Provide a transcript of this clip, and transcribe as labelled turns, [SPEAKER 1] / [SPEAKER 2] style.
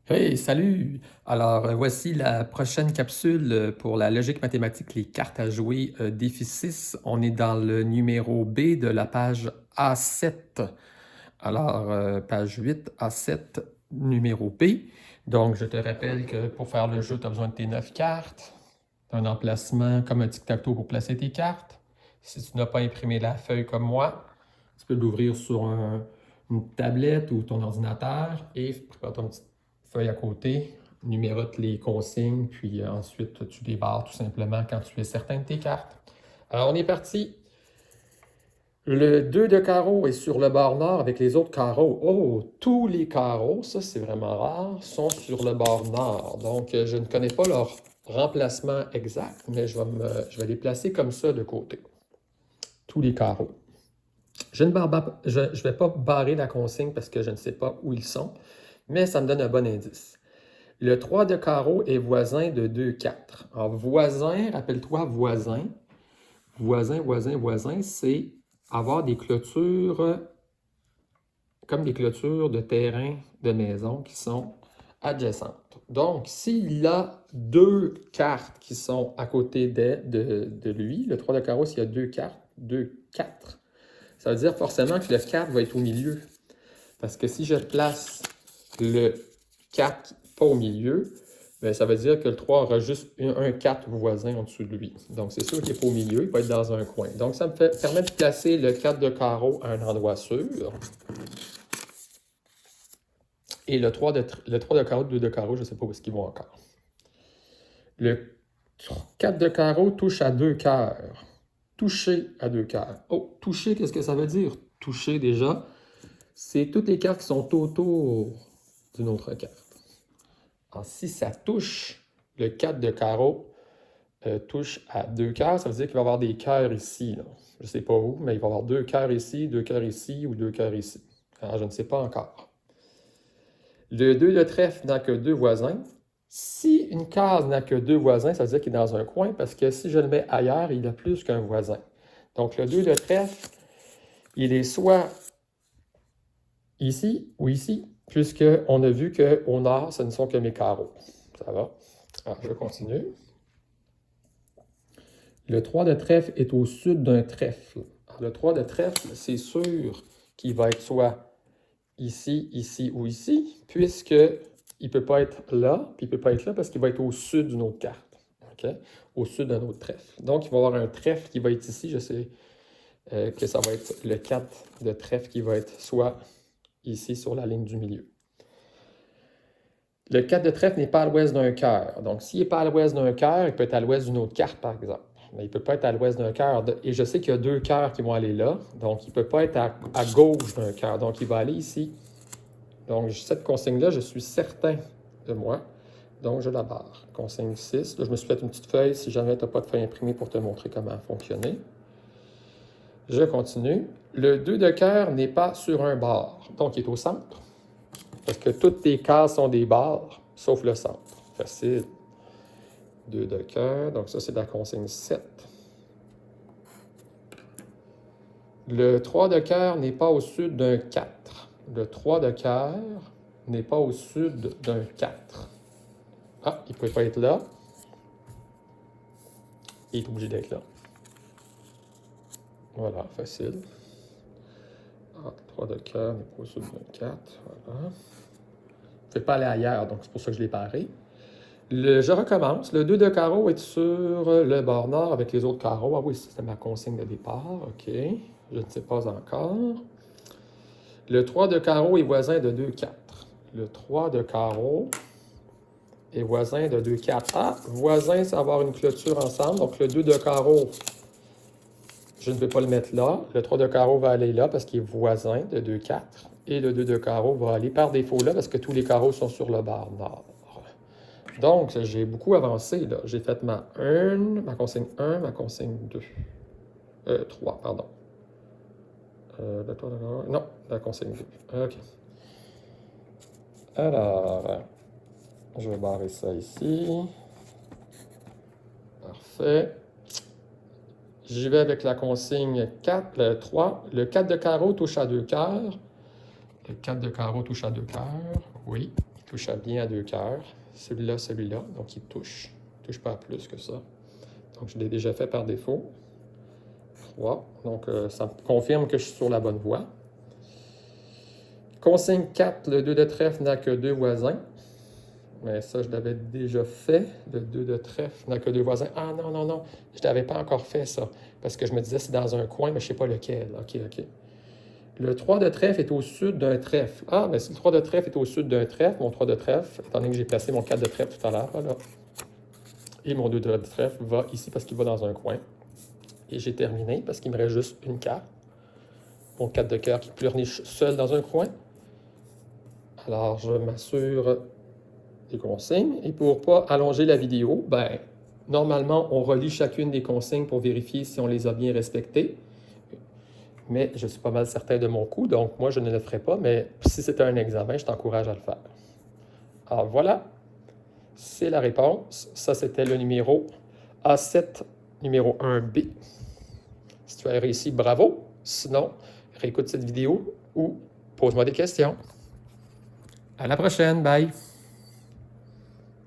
[SPEAKER 1] Hey, salut! Alors, voici la prochaine capsule pour la logique mathématique, les cartes à jouer défi 6. On est dans le numéro B de la page A7. Alors, page 8, A7, numéro B. Donc, je te rappelle que pour faire le jeu, tu as besoin de tes 9 cartes. Tu as un emplacement comme un tic-tac-toe pour placer tes cartes. Si tu n'as pas imprimé la feuille comme moi, tu peux l'ouvrir sur une tablette ou ton ordinateur et prépare ton petit feuille à côté, numérote les consignes, puis ensuite tu les barres tout simplement quand tu es certain de tes cartes. Alors on est parti. Le 2 de carreau est sur le bord nord avec les autres carreaux. Oh, tous les carreaux, ça c'est vraiment rare, sont sur le bord nord. Donc je ne connais pas leur remplacement exact, mais je vais les placer comme ça de côté. Tous les carreaux. Je ne vais pas barrer la consigne parce que je ne sais pas où ils sont, mais ça me donne un bon indice. Le 3 de carreau est voisin de 2, 4. Alors, voisin, rappelle-toi, voisin. Voisin, voisin, voisin, c'est avoir des clôtures comme des clôtures de terrain de maison qui sont adjacentes. Donc, s'il a deux cartes qui sont à côté de lui, le 3 de carreau, s'il y a deux cartes, 2, 4, ça veut dire forcément que le 4 va être au milieu. Parce que si je place le 4 pas au milieu, bien, ça veut dire que le 3 aura juste un 4 voisin en dessous de lui. Donc, c'est sûr qu'il n'est pas au milieu, il va être dans un coin. Donc, ça me permet de placer le 4 de carreau à un endroit sûr. Et le 3 de carreau, le 2 de carreau, je ne sais pas où est-ce qu'ils vont encore. Le 4 de carreau touche à 2 cœurs. Toucher à 2 cœurs. Oh, toucher, qu'est-ce que ça veut dire? Toucher, déjà, c'est toutes les cartes qui sont autour d'une autre carte. Alors, si ça touche le 4 de carreau, touche à 2 cœurs, ça veut dire qu'il va y avoir des cœurs ici. Là. Je ne sais pas où, mais il va y avoir 2 cœurs ici, 2 cœurs ici ou 2 cœurs ici. Alors, je ne sais pas encore. Le 2 de trèfle n'a que 2 voisins. Si une case n'a que 2 voisins, ça veut dire qu'il est dans un coin, parce que si je le mets ailleurs, il a plus qu'un voisin. Donc, le 2 de trèfle, il est soit ici ou ici, puisqu'on a vu qu'au nord, ce ne sont que mes carreaux. Ça va? Alors, je continue. Le 3 de trèfle est au sud d'un trèfle. Alors, le 3 de trèfle, c'est sûr qu'il va être soit ici, ici ou ici, puisqu'il ne peut pas être là, puis il ne peut pas être là parce qu'il va être au sud d'une autre carte. Okay? Au sud d'un autre trèfle. Donc, il va y avoir un trèfle qui va être ici. Je sais que ça va être le 4 de trèfle qui va être soit ici sur la ligne du milieu. Le 4 de trèfle n'est pas à l'ouest d'un cœur. Donc, s'il n'est pas à l'ouest d'un cœur, il peut être à l'ouest d'une autre carte, par exemple. Mais il ne peut pas être à l'ouest d'un cœur. Et je sais qu'il y a deux cœurs qui vont aller là. Donc, il ne peut pas être à gauche d'un cœur. Donc, il va aller ici. Donc, cette consigne-là, je suis certain de moi. Donc, je la barre. Consigne 6. Là, je me suis fait une petite feuille si jamais tu n'as pas de feuille imprimée pour te montrer comment fonctionner. Je continue. Le 2 de cœur n'est pas sur un bord. Donc, il est au centre. Parce que toutes tes cases sont des barres, sauf le centre. Facile. 2 de cœur. Donc, ça, c'est la consigne 7. Le 3 de cœur n'est pas au sud d'un 4. Le 3 de cœur n'est pas au sud d'un 4. Ah, il ne peut pas être là. Il est obligé d'être là. Voilà, facile. Ah, 3 de cœur n'est pas au sud d'un 4. Voilà. Il ne peut pas aller ailleurs, donc c'est pour ça que je l'ai barré. Je recommence. Le 2 de carreau est sur le bord nord avec les autres carreaux. Ah oui, c'était ma consigne de départ. OK. Je ne sais pas encore. Le 3 de carreau est voisin de 2, 4. Le 3 de carreau est voisin de 2, 4. Ah, voisin, c'est avoir une clôture ensemble. Donc, le 2 de carreau, je ne vais pas le mettre là. Le 3 de carreau va aller là parce qu'il est voisin de 2, 4. Et le 2 de carreau va aller par défaut là parce que tous les carreaux sont sur le bord nord. Donc, j'ai beaucoup avancé. Là. J'ai fait ma consigne 1, ma consigne 2. 3, pardon. Non, la consigne 2. OK. Alors, je vais barrer ça ici. Parfait. J'y vais avec la consigne 4, le 3. Le 4 de carreau touche à 2 cœurs. Le 4 de carreau touche à 2 cœurs. Oui, il touche bien à 2 cœurs. Celui-là, donc il touche. Il ne touche pas à plus que ça. Donc, je l'ai déjà fait par défaut. 3. Donc, ça me confirme que je suis sur la bonne voie. Consigne 4, le 2 de trèfle n'a que 2 voisins. Mais ça, je l'avais déjà fait. Le 2 de trèfle n'a que 2 voisins. Ah non, non, non. Je ne l'avais pas encore fait, ça. Parce que je me disais, c'est dans un coin, mais je ne sais pas lequel. OK, OK. Le 3 de trèfle est au sud d'un trèfle. Ah, mais si le 3 de trèfle est au sud d'un trèfle, mon 3 de trèfle, étant donné que j'ai placé mon 4 de trèfle tout à l'heure, là, et mon 2 de trèfle va ici parce qu'il va dans un coin. Et j'ai terminé parce qu'il me reste juste une carte. Mon 4 de cœur qui pleurniche seul dans un coin. Alors, je m'assure des consignes. Et pour ne pas allonger la vidéo, ben, normalement, on relit chacune des consignes pour vérifier si on les a bien respectées. Mais je suis pas mal certain de mon coup, donc moi, je ne le ferai pas. Mais si c'était un examen, je t'encourage à le faire. Alors, voilà. C'est la réponse. Ça, c'était le numéro A7, numéro 1B. Si tu as réussi, bravo. Sinon, réécoute cette vidéo ou pose-moi des questions. À la prochaine. Bye.